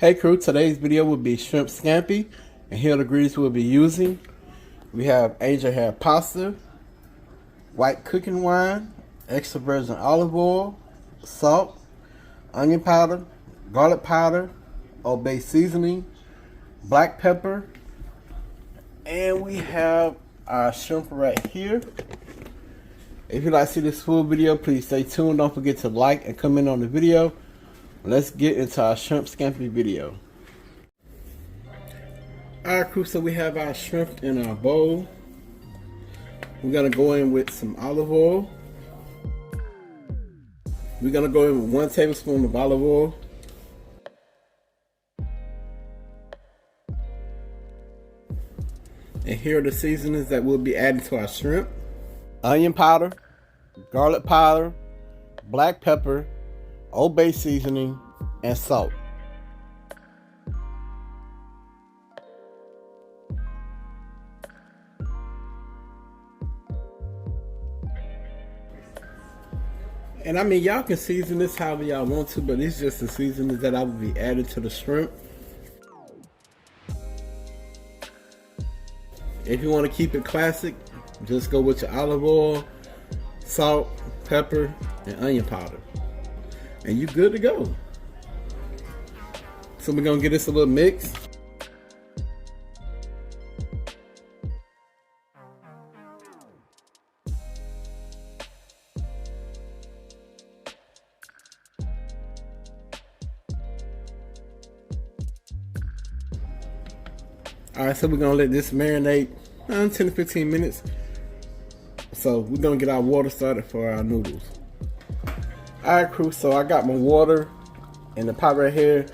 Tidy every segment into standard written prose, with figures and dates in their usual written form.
Hey crew, today's video will be shrimp scampi, and here are the ingredients we'll be using. We have angel hair pasta, white cooking wine, extra virgin olive oil, salt, onion powder, garlic powder, Old Bay seasoning, black pepper, and we have our shrimp right here. If you'd like to see this full video, please stay tuned. Don't forget to like and comment on the video. Let's get into our shrimp scampi video. Alright crew, so we have our shrimp in our bowl. We're going to go in with some olive oil. We're going to go in with 1 tablespoon of olive oil. And here are the seasonings that we'll be adding to our shrimp. Onion powder, garlic powder, black pepper, Old Bay seasoning, and salt. And I mean, y'all can season this however y'all want to, but it's just the seasonings that I will be adding to the shrimp. If you want to keep it classic, just go with your olive oil, salt, pepper, and onion powder. And you good to go. So we're gonna get this a little mix. Alright, so we're gonna let this marinate 10 to 15 minutes. So we're gonna get our water started for our noodles. Alright crew, so I got my water in the pot right here,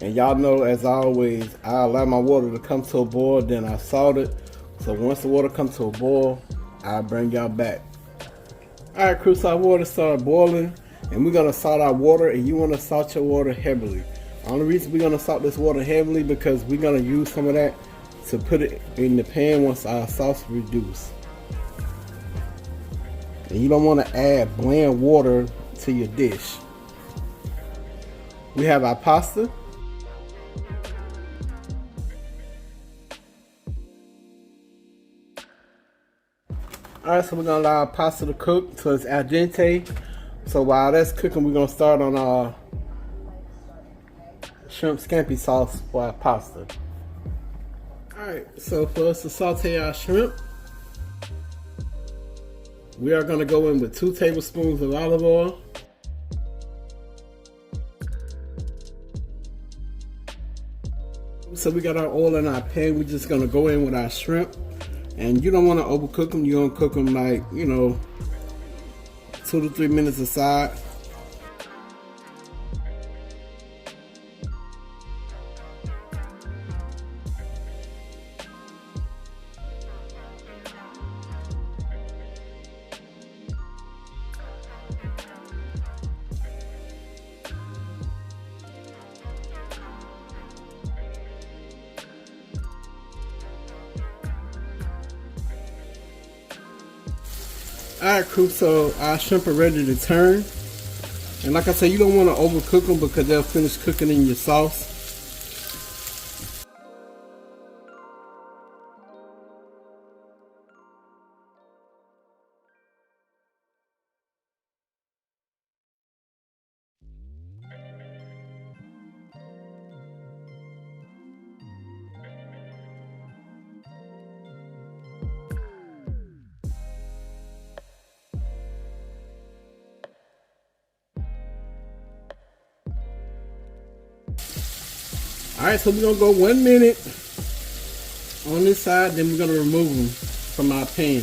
and y'all know, as always, I allow my water to come to a boil, then I salt it. So once the water comes to a boil, I'll bring y'all back. Alright crew, so our water started boiling, and we're gonna salt our water, and you wanna salt your water heavily. The only reason we're gonna salt this water heavily because we're gonna use some of that to put it in the pan once our sauce reduces. And you don't wanna add bland water to your dish. We have our pasta. Alright, so we're gonna allow our pasta to cook so it's al dente. So while that's cooking, we're gonna start on our shrimp scampi sauce for our pasta. Alright, so for us to saute our shrimp, we are gonna go in with 2 tablespoons of olive oil. So we got our oil in our pan. We're just gonna go in with our shrimp, and you don't want to overcook them. You're gonna cook them like, 2 to 3 minutes aside. Alright crew, so our shrimp are ready to turn. And like I said, you don't want to overcook them because they'll finish cooking in your sauce. Alright, so we're going to go 1 minute on this side, then we're going to remove them from our pan.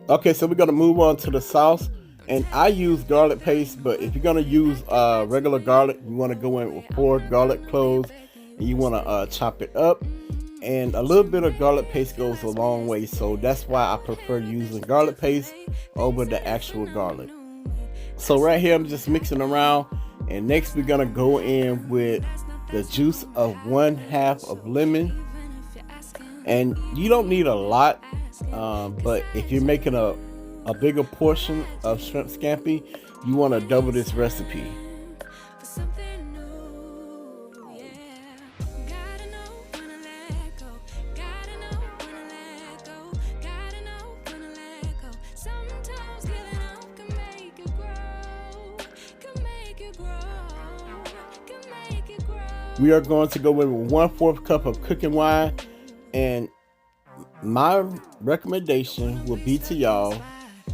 Okay, so we're going to move on to the sauce. And I use garlic paste, but if you're gonna use regular garlic, you want to go in with 4 garlic cloves, and you want to chop it up. and a little bit of garlic paste goes a long way, so that's why I prefer using garlic paste over the actual garlic. So right here I'm just mixing around, and next we're gonna go in with the juice of 1/2 of lemon. And you don't need a lot, but if you're making a bigger portion of shrimp scampi, you want to double this recipe. We are going to go in with 1/4 cup of cooking wine, and my recommendation would be to y'all,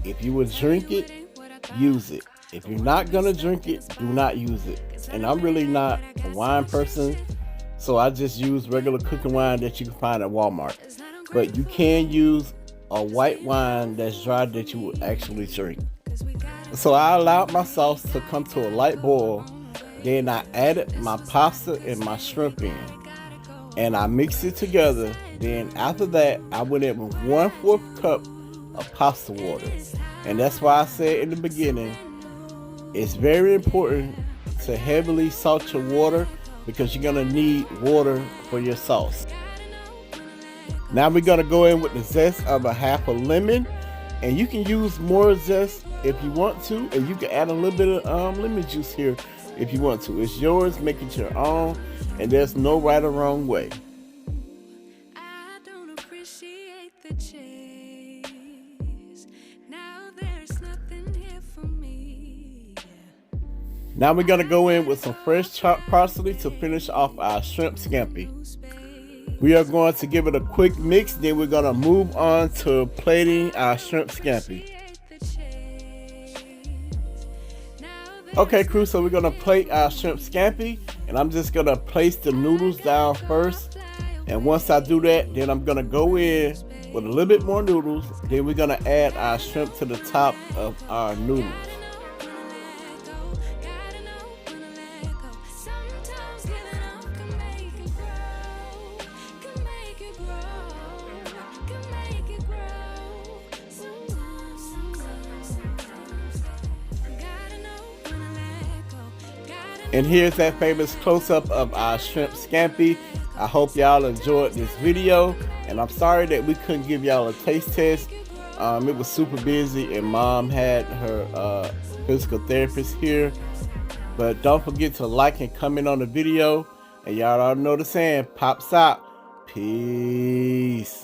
if you would drink it, use it. If you're not gonna drink it, do not use it. And I'm really not a wine person, so I just use regular cooking wine that you can find at Walmart. But you can use a white wine that's dry that you would actually drink. So I allowed my sauce to come to a light boil. Then I added my pasta and my shrimp in, and I mixed it together. Then after that, I went in with 1/4 cup of pasta water. And that's why I said in the beginning, it's very important to heavily salt your water, because you're gonna need water for your sauce. Now we're gonna go in with the zest of 1/2 a lemon, and you can use more zest if you want to, and you can add a little bit of lemon juice here if you want to. It's yours, make it your own, and there's no right or wrong way. I don't appreciate the chase. Now there's nothing here for me. Now we're gonna go in with some fresh chopped parsley to finish off our shrimp scampi. We are going to give it a quick mix, then we're gonna move on to plating our shrimp scampi. Okay, crew, so we're gonna plate our shrimp scampi, and I'm just gonna place the noodles down first. And once I do that, then I'm gonna go in with a little bit more noodles. Then we're gonna add our shrimp to the top of our noodles. And here's that famous close-up of our shrimp scampi. I hope y'all enjoyed this video, and I'm sorry that we couldn't give y'all a taste test. It was super busy, and Mom had her physical therapist here. But don't forget to like and comment on the video, and y'all already know the saying, pops out. Peace.